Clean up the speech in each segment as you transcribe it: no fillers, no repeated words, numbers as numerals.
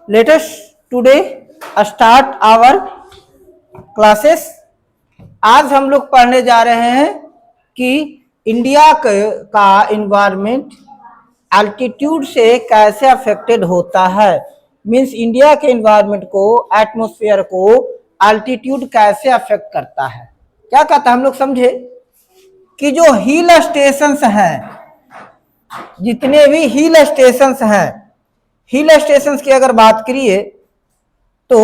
Let us today start our classes. आज हम लोग पढ़ने जा रहे हैं कि इंडिया का इन्वायरमेंट एल्टीट्यूड से कैसे अफेक्टेड होता है। मीन्स इंडिया के इन्वायरमेंट को, एटमॉस्फेयर को एल्टीट्यूड कैसे अफेक्ट करता है। क्या कहता है, हम लोग समझे कि जो हिल स्टेशंस हैं, जितने भी हिल स्टेशंस हैं, हिल स्टेशंस की अगर बात करिए तो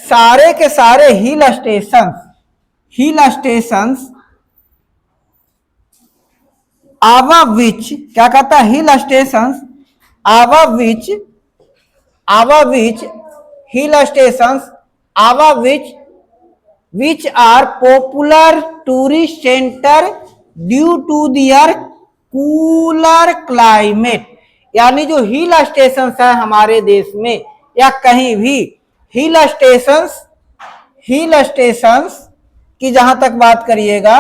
सारे के सारे हिल स्टेशंस आवा विच, क्या कहता है, हिल स्टेशंस आवा विच हिल स्टेशंस आवा which are popular tourist centre due to their cooler climate. यानी जो हिल स्टेशंस है हमारे देश में या कहीं भी, हिल स्टेशंस की जहां तक बात करिएगा,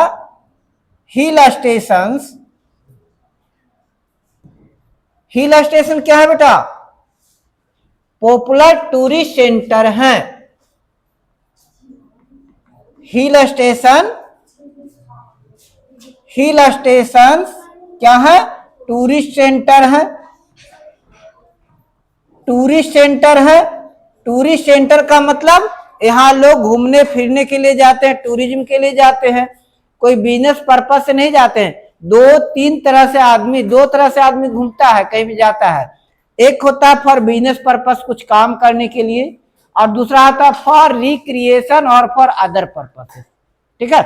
हिल स्टेशन क्या है बेटा? पॉपुलर टूरिस्ट सेंटर हैं। हिल स्टेशन क्या है? टूरिस्ट सेंटर है। टूरिस्ट सेंटर का मतलब यहाँ लोग घूमने फिरने के लिए जाते हैं, टूरिज्म के लिए जाते हैं, कोई बिजनेस पर्पस से नहीं जाते हैं। दो तरह से आदमी घूमता है, कहीं भी जाता है। एक होता है फॉर बिजनेस पर्पस, कुछ काम करने के लिए, और दूसरा होता है फॉर रिक्रिएशन और फॉर अदर पर्पस। ठीक है।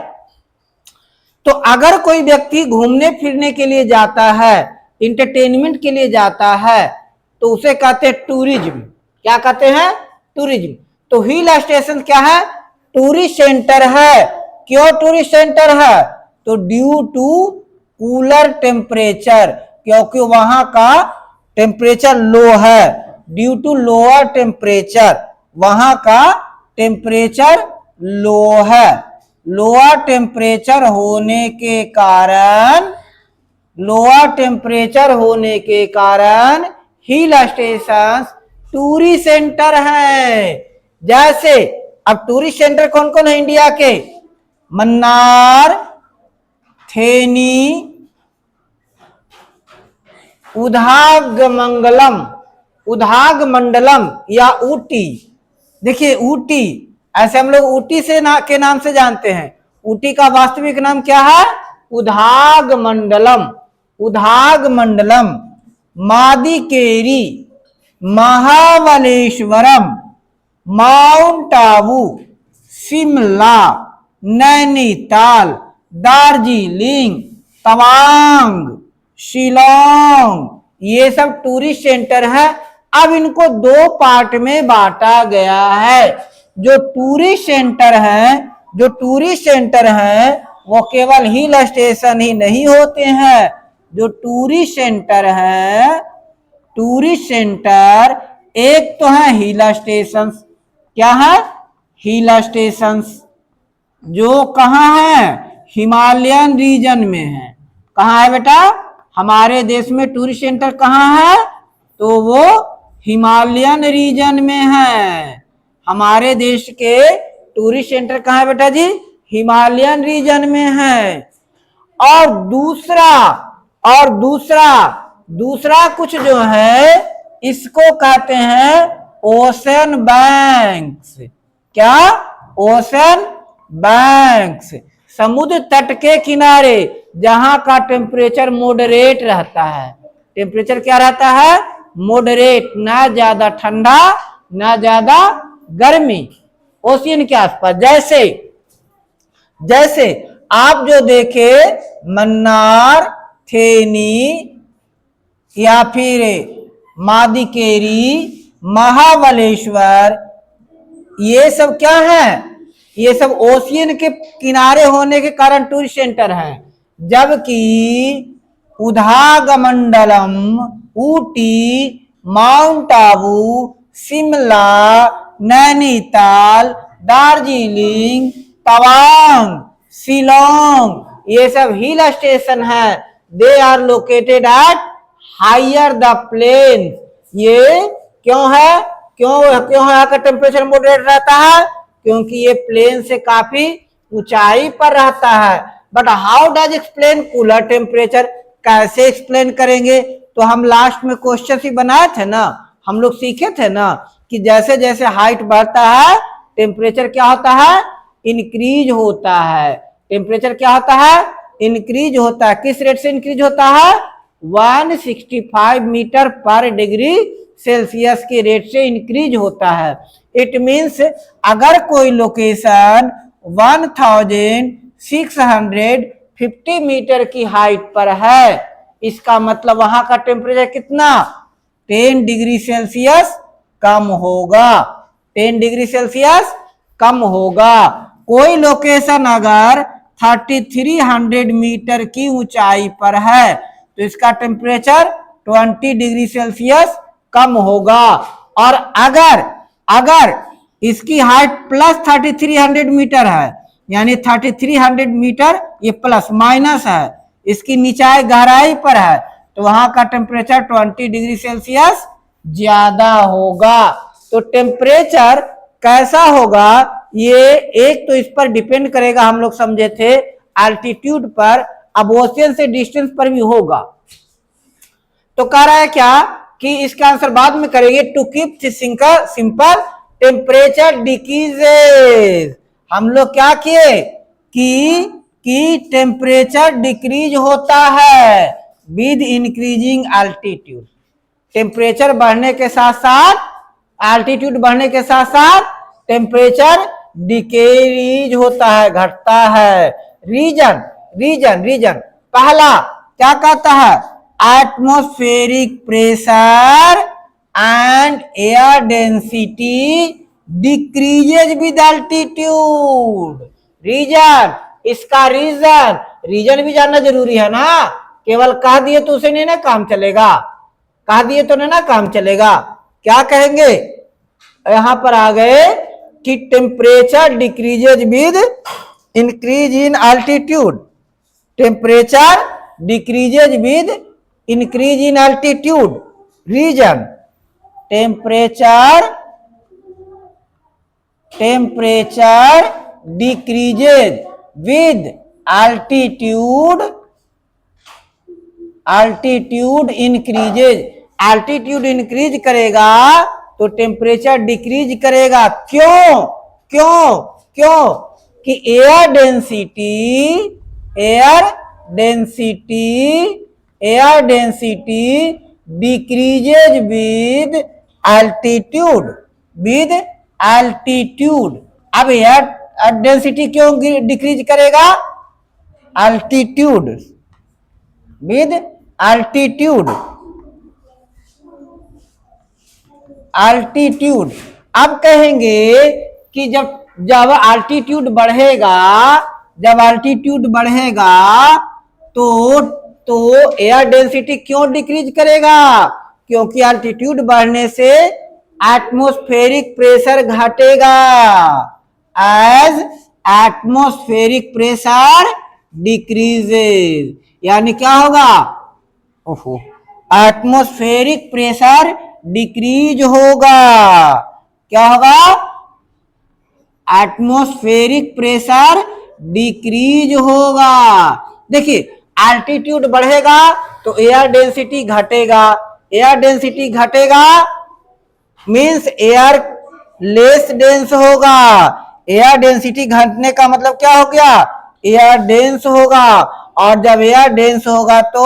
तो अगर कोई व्यक्ति घूमने फिरने के लिए जाता है, इंटरटेनमेंट के लिए जाता है, तो उसे कहते हैं टूरिज्म। क्या कहते हैं? टूरिज्म। तो हिल स्टेशन क्या है? टूरिस्ट सेंटर है। क्यों टूरिस्ट सेंटर है? तो ड्यू टू कूलर टेम्परेचर, क्योंकि वहां का टेम्परेचर लो है। ड्यू टू लोअर टेम्परेचर, वहां का टेम्परेचर लो है। लोअर टेम्परेचर होने के कारण हिल स्टेशन टूरिस्ट सेंटर है। जैसे अब टूरिस्ट सेंटर कौन कौन है इंडिया के? मन्नार, थेनी, उधागमंडलम या ऊटी। देखिए ऊटी, ऐसे हम लोग ऊटी से के नाम से जानते हैं। ऊटी का वास्तविक नाम क्या है? उधागमंडलम। मादिकेरी, महाबलेश्वरम, माउंट आबू, शिमला, नैनीताल, दार्जिलिंग, तवांग, शिलोंग, ये सब टूरिस्ट सेंटर है। अब इनको दो पार्ट में बांटा गया है। जो टूरिस्ट सेंटर है वो केवल हिल स्टेशन ही नहीं होते हैं। जो टूरिस्ट सेंटर एक तो है हिल स्टेशन। क्या है? हिल स्टेशन जो कहाँ है? हिमालयन रीजन में है। कहाँ है बेटा? हमारे देश में टूरिस्ट सेंटर कहाँ है? तो वो हिमालयन रीजन में है। हमारे देश के टूरिस्ट सेंटर कहाँ है बेटा जी? हिमालयन रीजन में है। और दूसरा कुछ जो है, इसको कहते हैं ओशन बैंक्स। क्या? Ocean banks. समुद्र तट के किनारे जहां का टेम्परेचर मॉडरेट रहता है। टेम्परेचर क्या रहता है? मॉडरेट, ना ज्यादा ठंडा ना ज्यादा गर्मी। ओशियन के आसपास, जैसे आप जो देखे मन्नार, थेनी या फिर मादिकेरी, महाबलेश्वर, ये सब क्या है? ये सब ओशियन के किनारे होने के कारण टूरिस्ट सेंटर हैं। जबकि उधागमंडलम, ऊटी, माउंट आबू, शिमला, नैनीताल, दार्जिलिंग, तवांग, शिलोंग, ये सब हिल स्टेशन है। They are located at higher the plain. ये क्यों है? क्यों क्यों यहाँ का टेम्परेचर मॉडरेट रहता है? क्योंकि ये प्लेन से काफी ऊंचाई पर रहता है। But how does explain cooler temperature? कैसे एक्सप्लेन करेंगे? तो हम लास्ट में क्वेश्चन ही बनाए थे ना, हम लोग सीखे थे ना कि जैसे जैसे हाइट बढ़ता है टेम्परेचर क्या होता है? इंक्रीज होता है। टेम्परेचर क्या होता है? इंक्रीज होता है। किस रेट से इंक्रीज होता है? 165 मीटर पर डिग्री सेल्सियस के रेट से इंक्रीज होता है। इट मीन्स अगर कोई लोकेशन 1650 मीटर की हाइट पर है, इसका मतलब वहां का टेम्परेचर कितना? 10 डिग्री सेल्सियस कम होगा। 10 डिग्री सेल्सियस कम होगा। कोई लोकेशन अगर 3300 मीटर की ऊंचाई पर है तो इसका टेम्परेचर 20 डिग्री सेल्सियस कम होगा। और अगर इसकी हाइट प्लस 3300 मीटर है, यानी 3300 मीटर ये प्लस माइनस है, इसकी निचाई गहराई पर है, तो वहां का टेम्परेचर 20 डिग्री सेल्सियस ज्यादा होगा। तो टेम्परेचर कैसा होगा ये एक तो इस पर डिपेंड करेगा, हम लोग समझे थे एल्टीट्यूड पर, अब ओशियन से डिस्टेंस पर भी होगा। तो कह रहा है क्या कि इसका आंसर बाद में करेंगे। To keep simple temperature decreases, हम लोग क्या किए कि टेम्परेचर डिक्रीज होता है विद इंक्रीजिंग एल्टीट्यूड। टेम्परेचर बढ़ने के साथ साथ, एल्टीट्यूड बढ़ने के साथ साथ टेम्परेचर डिक्रीज होता है, घटता है। रीजन रीजन रीजन पहला क्या कहता है? Atmospheric pressure and air density decreases with altitude. Reason, इसका रीजन भी जानना जरूरी है ना, केवल कह दिए तो उसे नहीं ना काम चलेगा, कह दिए तो ना काम चलेगा। क्या कहेंगे? यहां पर आ गए कि temperature decreases with increase in altitude. Temperature decreases with increase in altitude. Reason, temperature decreases with altitude increases. Altitude increase करेगा तो टेम्परेचर डिक्रीज करेगा। क्यों क्यों क्यों? कि air density decreases with altitude. अब एयर डेंसिटी क्यों डिक्रीज करेगा? Altitude with altitude. अब कहेंगे कि जब एल्टीट्यूड बढ़ेगा तो एयर डेंसिटी क्यों डिक्रीज करेगा? क्योंकि एल्टीट्यूड बढ़ने से एटमॉस्फेरिक प्रेशर घटेगा। एज एटमॉस्फेरिक प्रेशर डिक्रीजेज, यानी क्या होगा? एटमॉस्फेरिक प्रेशर डिक्रीज होगा। क्या होगा? एटमॉस्फेरिक प्रेशर डिक्रीज होगा। देखिए एल्टीट्यूड बढ़ेगा तो एयर डेंसिटी घटेगा। एयर डेंसिटी घटेगा मींस एयर लेस डेंस होगा। एयर डेंसिटी घटने का मतलब क्या हो गया? एयर डेंस होगा। और जब एयर डेंस होगा तो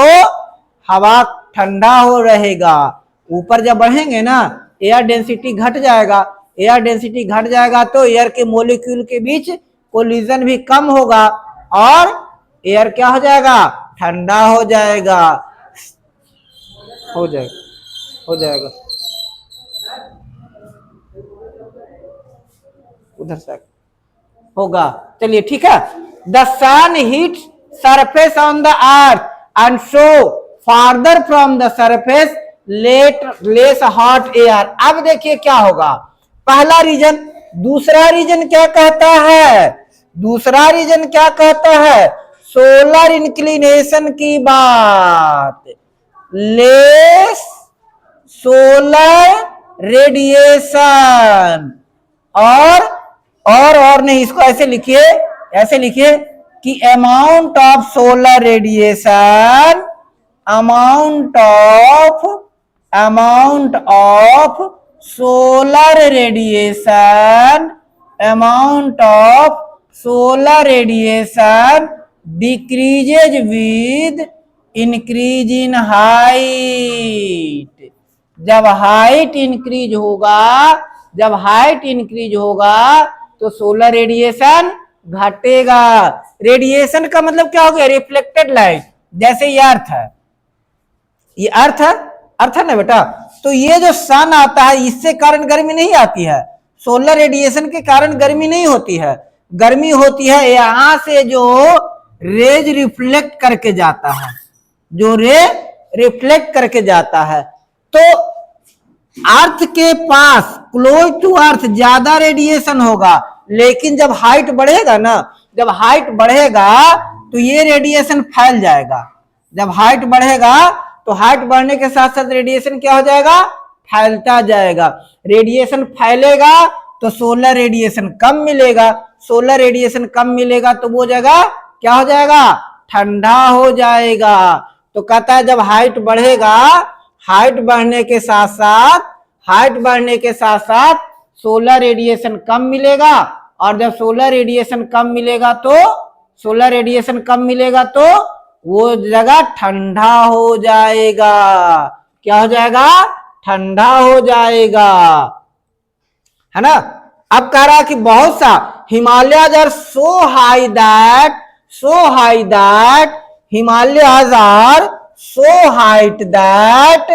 हवा ठंडा हो रहेगा। ऊपर जब बढ़ेंगे ना एयर डेंसिटी घट जाएगा। एयर डेंसिटी घट जाएगा तो एयर के मॉलिक्यूल के बीच कोलिजन भी कम होगा और एयर क्या हो जाएगा? ठंडा हो जाएगा। उधर से होगा। चलिए ठीक है। The sun heat surface on the earth and so farther from the surface less hot air. अब देखिए क्या होगा। पहला रीजन। दूसरा रीजन क्या कहता है? दूसरा रीजन क्या कहता है? सोलर इंक्लिनेशन की बात। Less solar radiation. और नहीं, इसको ऐसे लिखिए कि amount of solar radiation, amount of solar radiation, amount of solar radiation decreases with increase in height. जब हाइट इंक्रीज होगा तो सोलर रेडिएशन घटेगा। रेडिएशन का मतलब क्या हो गया? Reflected light. जैसे ये अर्थ है, ये अर्थ है ना बेटा, तो ये जो सन आता है इससे कारण गर्मी नहीं आती है, सोलर रेडिएशन के कारण गर्मी नहीं होती है। गर्मी होती है यहां से जो रेज रिफ्लेक्ट करके जाता है, जो रे रिफ्लेक्ट करके जाता है। तो अर्थ के पास क्लोज टू अर्थ ज्यादा रेडिएशन होगा, लेकिन जब हाइट बढ़ेगा ना, जब हाइट बढ़ेगा तो ये रेडिएशन फैल जाएगा। जब हाइट बढ़ेगा तो हाइट बढ़ने के साथ साथ रेडिएशन क्या हो जाएगा? फैलता जाएगा। रेडिएशन फैलेगा तो सोलर रेडिएशन कम मिलेगा, सोलर रेडिएशन कम मिलेगा तो वो जगह क्या हो जाएगा? ठंडा हो जाएगा। तो कहता है जब हाइट बढ़ेगा, हाइट बढ़ने के साथ साथ सोलर रेडिएशन कम मिलेगा, और जब सोलर रेडिएशन कम मिलेगा तो वो जगह ठंडा हो जाएगा। क्या हो जाएगा? ठंडा हो जाएगा, है ना। अब कह रहा है कि बहुत सा Himalayas are so high that Himalayas are so height that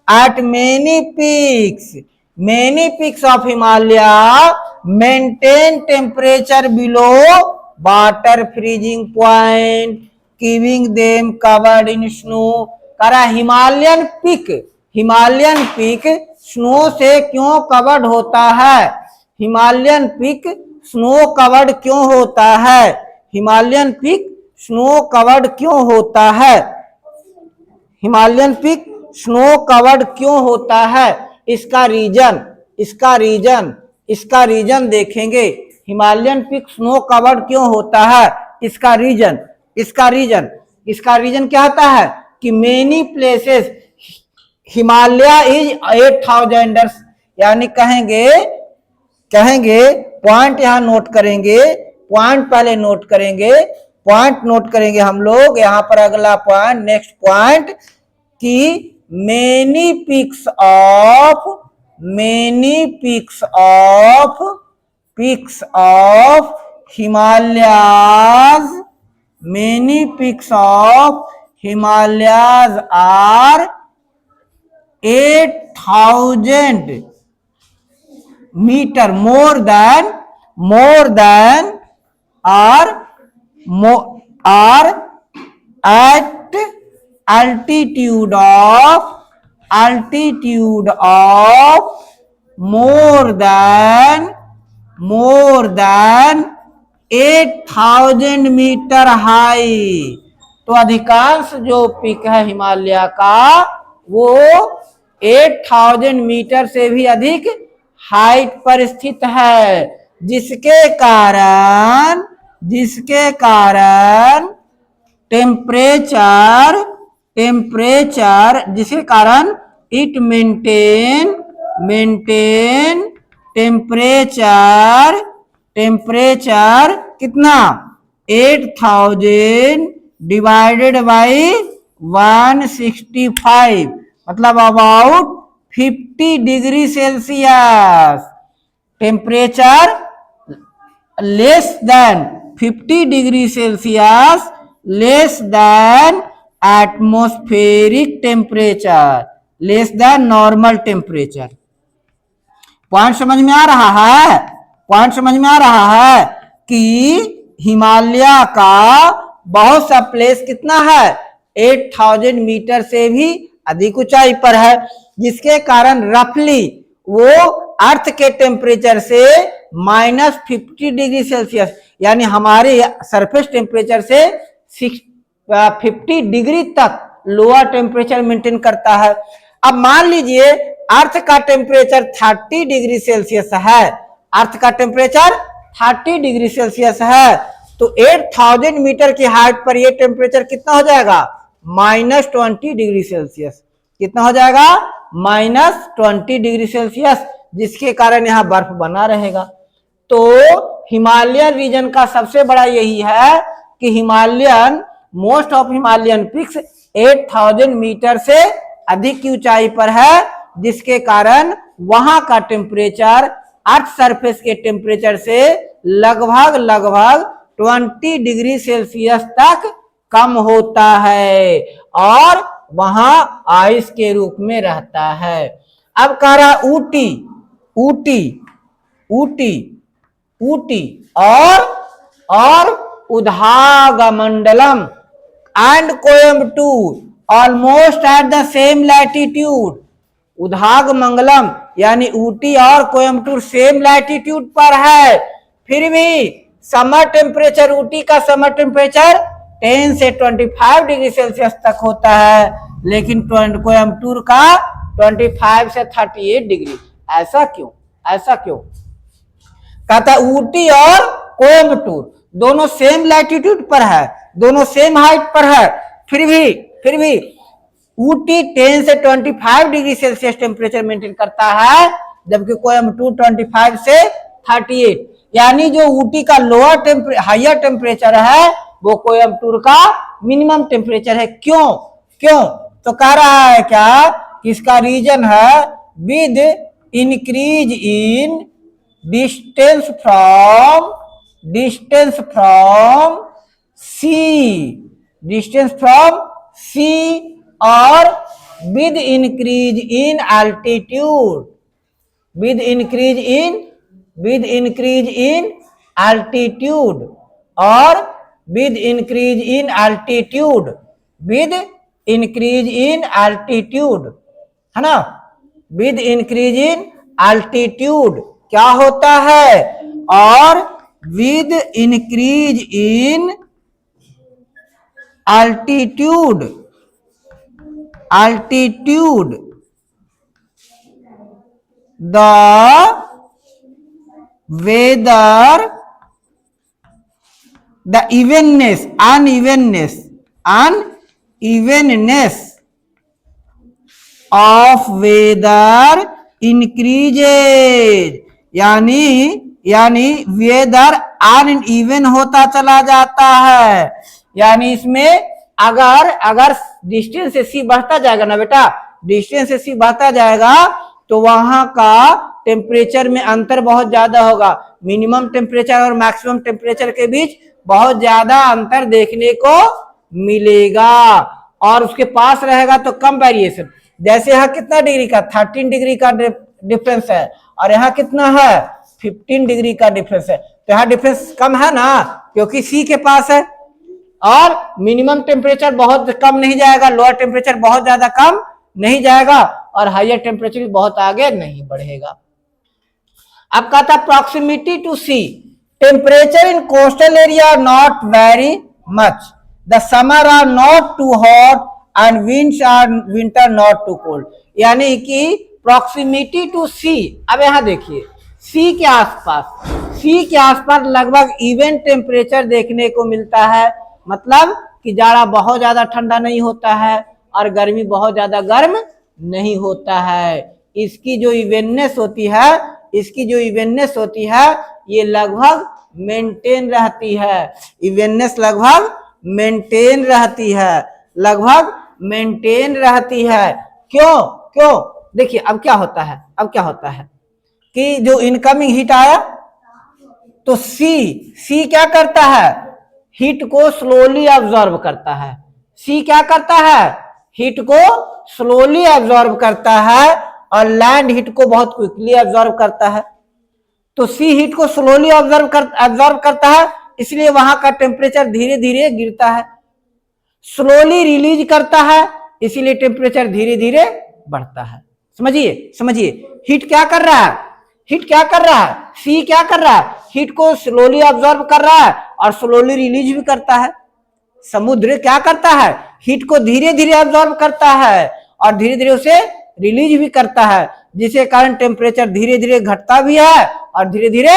at many peaks of Himalaya maintain temperature below water freezing point, keeping them covered in snow। करा हिमालयन पीक स्नो से क्यों कवर्ड होता है? हिमालयन पीक स्नो कवर्ड क्यों होता है? Himalayan peak snow covered क्यों होता है? हिमालयन पीक स्नो कवर्ड क्यों होता है? इसका रीजन देखेंगे। हिमालयन पीक स्नो कवर्ड क्यों होता है? इसका रीजन क्या होता है कि मेनी प्लेसेस हिमालय इज 8000, यानी कहेंगे पॉइंट यहां नोट करेंगे, पॉइंट पहले नोट करेंगे हम लोग। यहां पर अगला पॉइंट, नेक्स्ट पॉइंट कि many peaks of Himalayas are 8000 metre more than are at altitude of more than 8000 metre high. तो अधिकांश जो पीक है हिमालय का वो 8000 मीटर से भी अधिक हाइट पर स्थित है, जिसके कारण इट मेंटेन टेम्परेचर कितना? 8000 डिवाइडेड बाई 165, मतलब about 50 degree Celsius. Temperature less than 50 degree Celsius, less than atmospheric temperature, less than normal temperature. Point समझ में आ रहा है कि हिमालय का बहुत सा प्लेस कितना है? 8000 मीटर से भी अधिक ऊंचाई पर है, जिसके कारण रफली वो अर्थ के टेम्परेचर से -50 डिग्री सेल्सियस, यानी हमारे सरफेस टेम्परेचर से 50 डिग्री तक लोअर टेम्परेचर मेंटेन करता है। अब मान लीजिए अर्थ का टेम्परेचर 30 डिग्री सेल्सियस है, अर्थ का टेम्परेचर 30 डिग्री सेल्सियस है, तो 8000 मीटर की हाइट पर यह टेम्परेचर कितना हो जाएगा, -20 डिग्री सेल्सियस। कितना हो जाएगा, -20 डिग्री सेल्सियस, जिसके कारण यहां बर्फ बना रहेगा। तो हिमालयन रीजन का सबसे बड़ा यही है कि Himalayan, most of Himalayan peaks 8000 metre से अधिक की ऊंचाई पर है, जिसके कारण वहां का टेम्परेचर अर्थ सरफेस के टेम्परेचर से लगभग 20 डिग्री सेल्सियस तक कम होता है और वहां आइस के रूप में रहता है। अब कह रहा ऊटी, ऊटी, ऊटी, ऊटी और Udhagamandalam and Coimbatore almost at the same latitude. Udhagamandalam यानी ऊटी और कोयम्बटूर सेम लैटिट्यूड पर है, फिर भी समर टेम्परेचर, ऊटी का समर टेम्परेचर 10 से 25 डिग्री सेल्सियस तक होता है, लेकिन कोयम्बटूर का 25 से 38 डिग्री। ऐसा क्यों, ऐसा क्यों? कहता ऊटी और कोयम्बटूर दोनों सेम लैटिट्यूड पर है, दोनों सेम हाइट पर है, फिर भी ऊटी 10 से 25 डिग्री सेल्सियस टेम्परेचर मेंटेन करता है, जबकि कोयम्बटूर 25 से 38। यानी जो ऊटी का हायर टेम्परेचर है वो कोयम्बटूर का मिनिमम टेम्परेचर है। क्यों? तो कह रहा है क्या, इसका रीजन है with increase in distance from sea और with increase in altitude, with increase in altitude और विद इंक्रीज इन एल्टीट्यूड, है ना, विद इंक्रीज इन एल्टीट्यूड क्या होता है, और with increase in altitude the weather, the unevenness of weather increases। यानी weather uneven होता चला जाता है। यानी इसमें अगर डिस्टेंस से सी बढ़ता जाएगा ना बेटा, डिस्टेंस से सी बढ़ता जाएगा तो वहां का टेम्परेचर में अंतर बहुत ज्यादा होगा। मिनिमम टेम्परेचर और मैक्सिमम टेम्परेचर के बीच बहुत ज्यादा अंतर देखने को मिलेगा और उसके पास रहेगा तो कम वेरिएशन। जैसे यहाँ कितना डिग्री का, 13 डिग्री का डिफरेंस है और यहाँ कितना है, 15 डिग्री का डिफरेंस है, तो यहाँ डिफरेंस कम है ना, क्योंकि सी के पास है। और मिनिमम टेम्परेचर बहुत कम नहीं जाएगा, लोअर टेम्परेचर बहुत ज्यादा कम नहीं जाएगा और हायर टेम्परेचर भी बहुत आगे नहीं बढ़ेगा। अब कहता proximity to sea, temperature in coastal area not very much, the summer are not too hot and winter not too cold. यानी कि प्रॉक्सिमिटी टू सी, अब यहां देखिए सी के आसपास लगभग इवन टेम्परेचर देखने को मिलता है, मतलब कि जाड़ा बहुत ज्यादा ठंडा नहीं होता है और गर्मी बहुत ज्यादा गर्म नहीं होता है। इसकी जो इवेननेस होती है ये लगभग मेंटेन रहती है, इवेननेस लगभग मेंटेन रहती है। क्यों? देखिए अब क्या होता है कि जो इनकमिंग हीट आया तो सी क्या करता है, हीट को स्लोली एब्जॉर्ब करता है। सी क्या करता है, हीट को स्लोली एब्जॉर्ब करता है और लैंड हीट को बहुत क्विकली एब्जॉर्ब करता है। तो सी हीट को स्लोली एब्जॉर्ब करता है, इसलिए वहां का टेम्परेचर धीरे धीरे गिरता है। स्लोली रिलीज करता है, इसीलिए टेम्परेचर धीरे धीरे बढ़ता है। समझिए हीट क्या कर रहा है, सी क्या कर रहा है, हीट को स्लोली एब्जॉर्ब कर रहा है और स्लोली रिलीज भी करता है। समुद्र क्या करता है, हीट को धीरे धीरे एब्जॉर्ब करता है और धीरे धीरे उसे रिलीज भी करता है, जिसके कारण टेम्परेचर धीरे धीरे घटता भी है और धीरे धीरे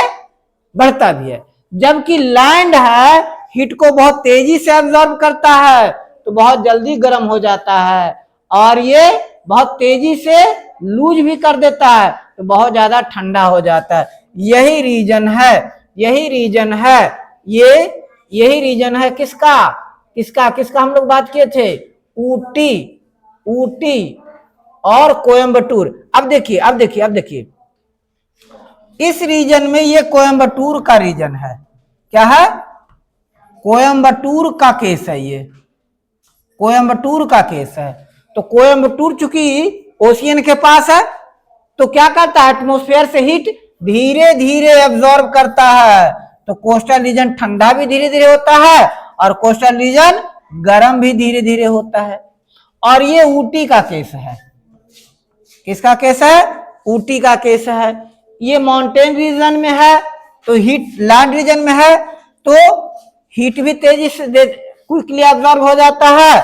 बढ़ता भी है। जबकि लैंड है हीट को बहुत तेजी से एब्जॉर्ब करता है तो बहुत जल्दी गर्म हो जाता है, और ये बहुत तेजी से लूज भी कर देता है तो बहुत ज्यादा ठंडा हो जाता है। यही रीजन है, यही रीजन है, यही रीजन है किसका किसका किसका हम लोग बात किए थे, ऊटी, ऊटी और कोयम्बटूर। अब देखिए इस रीजन में ये कोयम्बटूर का रीजन है, क्या है, कोयम्बटूर का केस है, ये कोयम्बटूर का केस है। तो कोयम्बटूर चूंकि ओशियन के पास है तो क्या करता है, एटमॉस्फेयर से हीट धीरे धीरे एब्जॉर्ब करता है, तो कोस्टल रीजन ठंडा भी धीरे धीरे होता है और कोस्टल रीजन गर्म भी धीरे धीरे होता है। और ये ऊटी का केस है, किसका केस है, ऊटी का केस है। ये माउंटेन रीजन में है तो हीट, लैंड रीजन में है तो हीट भी तेजी से क्विकली एब्जॉर्ब हो जाता है,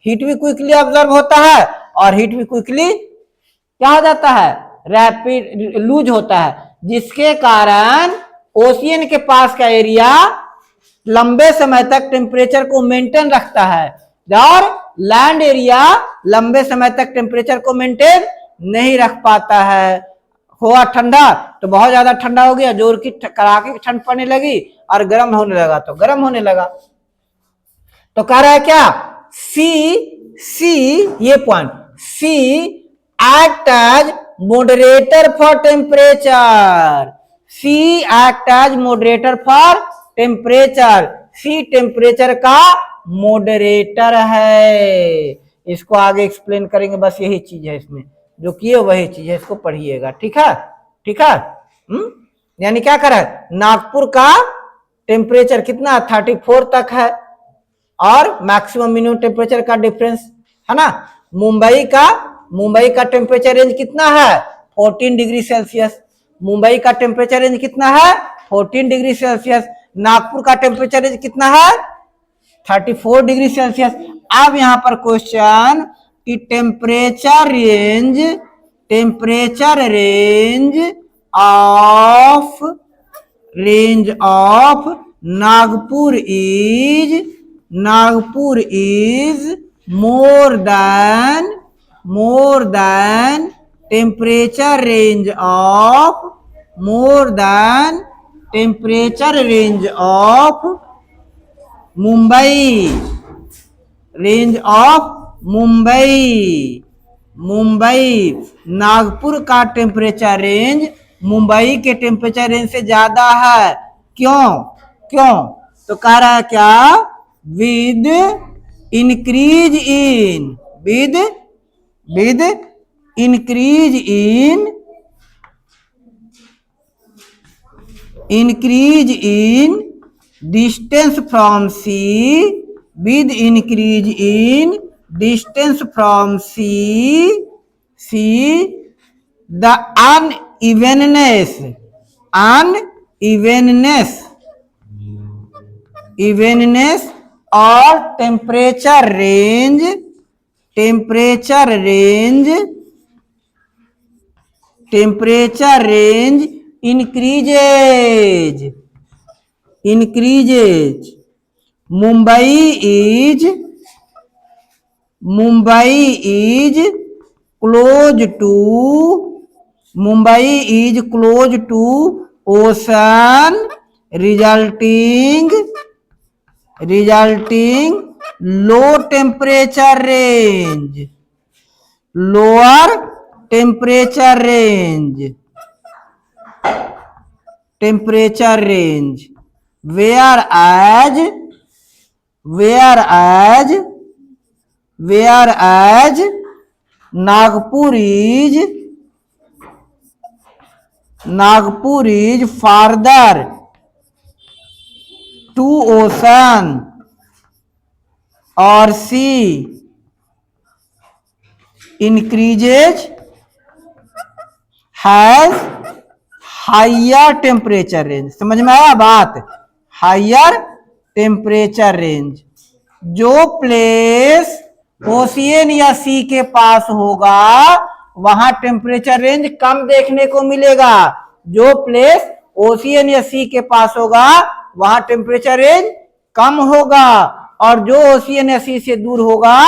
हीट भी क्विकली एब्जॉर्ब होता है और हीट भी क्विकली क्या हो जाता है, रैपिड लूज होता है, जिसके कारण ओशियन के पास का एरिया लंबे समय तक टेम्परेचर को मेंटेन रखता है और लैंड एरिया लंबे समय तक टेम्परेचर को मेंटेन नहीं रख पाता है। हुआ ठंडा तो बहुत ज्यादा ठंडा हो गया, जोर की कड़ाके की ठंड पड़ने लगी और गर्म होने लगा तो गर्म होने लगा। तो कह रहा है क्या, सी ये point, sea act as moderator for temperature, sea act as moderator for temperature, sea temperature का मॉडरेटर है। इसको आगे एक्सप्लेन करेंगे, बस यही चीज है इसमें, जो किए वही चीज है, इसको पढ़िएगा, ठीक है, ठीक है। यानी क्या कर रहा है, नागपुर का टेम्परेचर कितना 34 तक है और मैक्सिमम मिनिमम टेम्परेचर का डिफरेंस है ना। मुंबई का टेम्परेचर रेंज कितना है 14 डिग्री सेल्सियस, मुंबई का टेम्परेचर रेंज कितना है 14 डिग्री सेल्सियस, नागपुर का टेम्परेचर रेंज कितना है 34 डिग्री सेल्सियस। अब यहां पर क्वेश्चन कि temperature range of Nagpur is more than temperature range of Mumbai. Nagpur का टेम्परेचर रेंज मुंबई के टेम्परेचर रेंज से ज्यादा है, क्यों तो कह रहा है क्या, with increase in distance from sea, with increase in distance from sea, the unevenness or temperature range increases. Mumbai is close to ocean, resulting lower temperature range, whereas Nagpur is farther to ocean or sea, has higher temperature range। समझ में आया बात, higher temperature range. जो place ocean या सी के पास होगा वहां temperature range कम देखने को मिलेगा। जो प्लेस ओशियन या सी के पास होगा वहां टेम्परेचर रेंज कम होगा, और जो ओशियन या सी से दूर होगा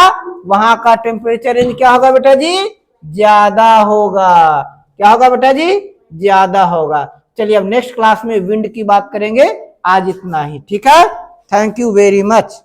वहां का टेम्परेचर रेंज क्या होगा बेटा जी? ज्यादा होगा। क्या होगा बेटा जी? ज्यादा होगा। चलिए अब नेक्स्ट क्लास में विंड की बात करेंगे। आज इतना ही, ठीक है। Thank you very much.